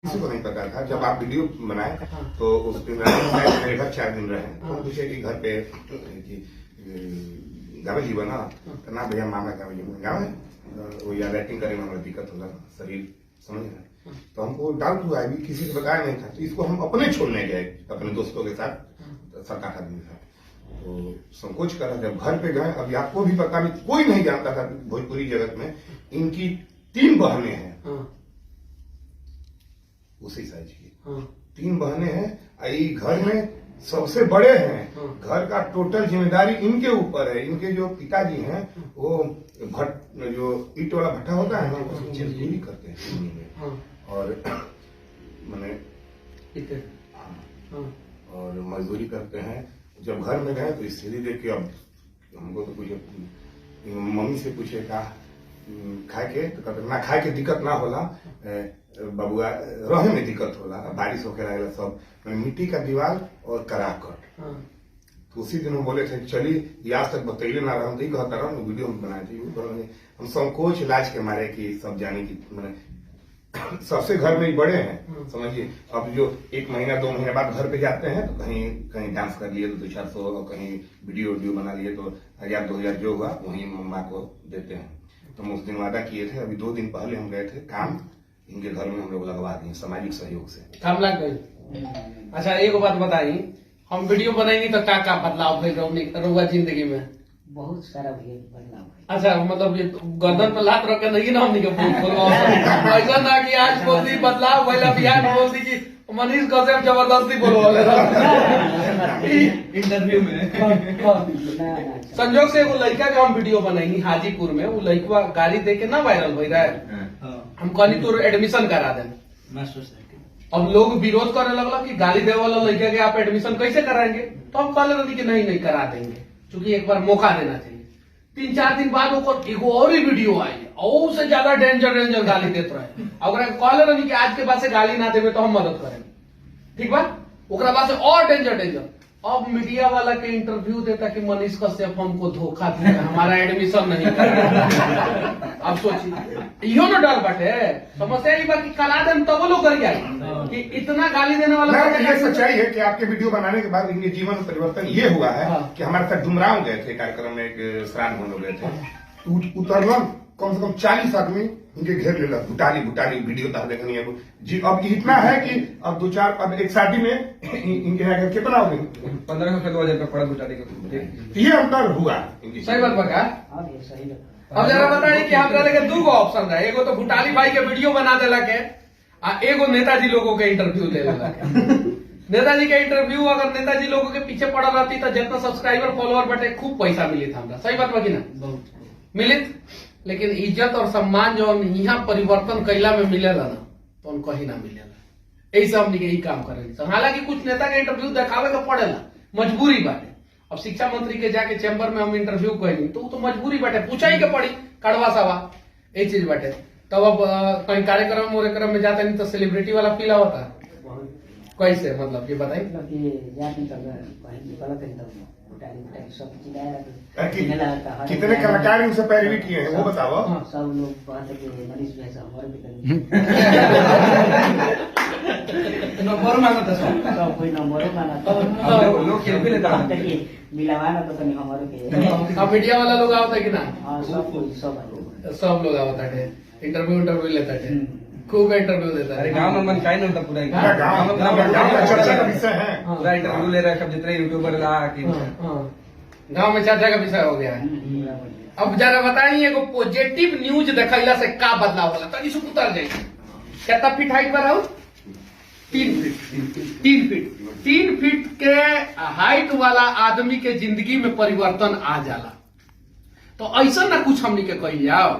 किसी को नहीं पता था। जब आप वीडियो बनाए तो उस दिन मेरे घर 4 दिन रहे तो पूछे कि घर पे गावे जी बना तो ना भैया मामा गावे जी गावे वो या बैटिंग करने में हमारा दिक्कत होगा शरीर समझ रहे। तो हमको डाउट हुआ अभी किसी से बताया नहीं था तो इसको हम अपने छोड़ने गए अपने दोस्तों के साथ 7-8 आदमी था तो संकोच करा। जब घर पे गए अभी आपको भी पता नहीं कोई नहीं जानता था भोजपुरी जगत में इनकी 3 बहनें हैं उसी साइज की 3 बहनें हैं। ये घर में सबसे बड़े हैं। घर का टोटल जिम्मेदारी इनके ऊपर है। इनके जो पिताजी हैं वो जो ईट वाला भट्टा होता है ना उसकी मजदूरी करते हैं और मैंने और मजदूरी करते हैं। जब घर में गए तो स्थिति देख के अब हमको तो पूछे मम्मी से पूछे का खाए के तो कहते ना खाए के दिक्कत ना होला बबुआ रहे में दिक्कत होला बारिश होके रहेगा सब मिट्टी का दीवार और कराकट। तो उसी दिन हम बोले थे चलिए आज तक बतैले ना रहा कहता रहा वीडियो हम बनाए थे। हम संकोच लाज के मारे कि सब जाने की मैंने सबसे घर में ही बड़े हैं समझिए। अब जो 1 महीना 2 महीने बाद घर पे जाते हैं तो कहीं कहीं डांस कर लिए तो 200-400 और कहीं वीडियो बना लिए तो 1000-2000 जो हुआ वहीं मम्मा को देते हैं। तो हम उस दिन वादा किए थे। अभी 2 दिन पहले हम गए थे काम इनके घर में हम लोग लगवा दिए सामाजिक सहयोग से काम लग गई। अच्छा एक बात बताई हम वीडियो बनाएंगे तो क्या बदलाव रहुआ जिंदगी में बहुत सारा बदलाव। अच्छा मतलब ये गर्दन पर लात रख के नहीं ना हमने ऐसा ना कि आज बोल दी बदलाव पहला बिहार में बोल दी कि मनीष कौशिक जबरदस्ती बोलो इंटरव्यू में। संजोग से वो लड़का के हम वीडियो बनाएंगे हाजीपुर में वो लड़का गाड़ी दे के ना वायरल हो रहा है। हम कहनी तो एडमिशन करा दें। अब लोग विरोध करने लगला कि गाली दे वाला लड़का के आप एडमिशन कैसे कराएंगे तो हम कह रहे कि नहीं करा देंगे क्योंकि एक बार मौका देना चाहिए। 3-4 दिन बाद एगो और ही वीडियो आई और उससे ज्यादा डेंजर गाली देते रहे। अगर कह रहे कि आज के बाद से गाली ना देवे तो हम मदद करेंगे ठीक बा। ओकरा बाद से और डेंजर अब मीडिया वाला के इंटरव्यू देता कि मनीष कश्यप हमको धोखा दिया हमारा एडमिशन नहीं कर। अब सोचिए इहो ना डर बाटे समस्या ये बात कि करा दें तब लोग कर जाए कि इतना गाली देने वाला। ये सच्चाई है कि आपके वीडियो बनाने के बाद इनके जीवन में परिवर्तन ये हुआ है कि हमारे साथ डुमराव गए थे कार्यक्रम में एक श्राद्ध में गए थे उतरल कम से कम 40 आदमी इनके घेर लेला भुटारी वीडियो तक देखनी है जी। अब इतना है कि अब 2-4 अब एक शादी में इनके यहाँ कितना हो गई 1500-2000 रुपया पड़ा भुटारी का। ये अंतर हुआ सही बात बता। अब जरा बताइए कि हमरा लगे 2 गो ऑप्शन है। एगो तो भुटाली भाई के वीडियो बना देला के आ एगो नेताजी लोगों के इंटरव्यू ले लेला के। नेताजी के इंटरव्यू अगर नेताजी लोगों के पीछे पड़ा रहती तो जितना सब्सक्राइबर फॉलोअर बटे खूब पैसा मिली था हमरा। सही बात बा कि ना मिलित। लेकिन इज्जत और सम्मान जो यहाँ परिवर्तन कैला में मिलेला ना तो हम कहीं ना मिलेला। ऐसे हमने यही काम करेंगे। हालांकि कुछ नेता के इंटरव्यू दिखावे का पड़ेला मजबूरी बाटे। अब शिक्षा मंत्री के जाके चैम्बर में हम इंटरव्यू करेंगे तो मजबूरी बाटे पूछा ही के पड़ी कड़वा सवा ये चीज बाटे। तब अब कहीं कार्यक्रम में जाते नहीं तो सेलिब्रिटी वाला फील होता कैसे मतलब ये बताइए। कितने कलाकार इनसे पैरवी किए हैं वो बताओ। सब लोग कहते कि मनीष भाई से हमारे नंबर मांगता सब कोई नंबर मांगता लोग खेल भी लेता मिलावाना तो नहीं हमारे के। अब मीडिया वाला लोग आवता कि ना सब लोग आवता है इंटरव्यू लेता है खूब इंटरव्यू देता है। अरे गाँव में मन का नहीं होता पूरा गाँव में चर्चा का विषय है पूरा इंटरव्यू ले रहा है सब जितने यूट्यूबर गाँव में चर्चा का विषय हो गया है। अब जरा बताइए एगो पॉजिटिव न्यूज देखला से का बदलाव होला तनी से उतर जाए। कितना फीट हाइट पर रहू 3 फीट के हाइट वाला आदमी के जिंदगी में परिवर्तन आ जाला। तो ऐसा ना कुछ हमनी के कही जाओ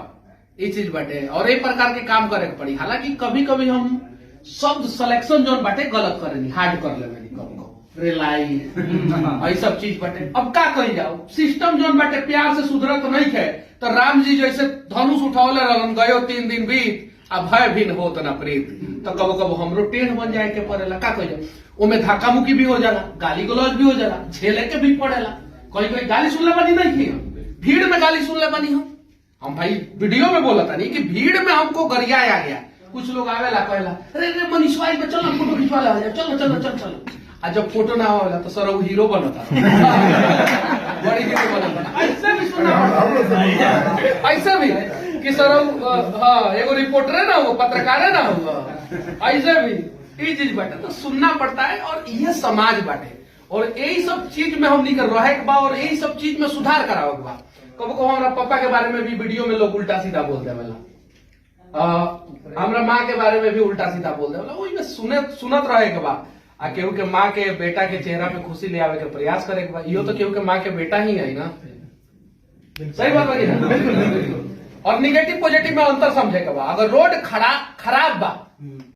ये चीज बाटे और एक प्रकार के काम करे पड़ी। हालांकि कभी कभी हम शब्द सिलेक्शन जो बाटे गलत करेनी हार्ड कर लेनी रेलाई सब चीज बाटे। अब का कही जाओ सिस्टम जो बाटे प्यार से सुधरत नहीं है तो राम जी जैसे धनुष उठावले रहन गयो 3 दिन बीत अब भय भिन्न होत ना प्रीत। तो कबो कबो हमरो टेढ़ बन जाए के पड़ेला का कही जाओ ओमे धक्का मुक्की भी हो जाला गाली गलौज भी हो जाला झेले के भी पड़ेला। कहीं गाली सुनले बनी नहीं थी भीड़ में गाली सुनले बनी हम भाई वीडियो में बोला था नहीं कि भीड़ में हमको गरियाया गया कुछ लोग आवेला कहला अरे रे मनीषवा इधर चल ना फोटो खिंचवा ले चलो चलो चल चल आ जब फोटो ना होला तो सर वो हीरो बनता बड़ी हीरो बनता ऐसे भी सुना ऐसे भी कि सर हाँ एगो रिपोर्टर है ना वो पत्रकार है ना वो ऐसे भी ये चीज बाटे तो सुनना पड़ता है और ये समाज बाटे और यही सब चीज में हम नहीं कर रहे बा और यही सब चीज में सुधार कराओ बा कब को हमारा पापा के बारे में भी वीडियो में लोग उल्टा सीधा बोल देवेला हमारा माँ के बारे में भी उल्टा सीधा बोल देवेला वही में सुनत रहे के बा आ केहू के माँ के बेटा के चेहरा पे खुशी ले आवे के प्रयास करे के बा यो तो केहू के माँ के बेटा ही है ना सही बात है ना और निगेटिव पॉजिटिव में अंतर समझे के बा अगर रोड खराब बा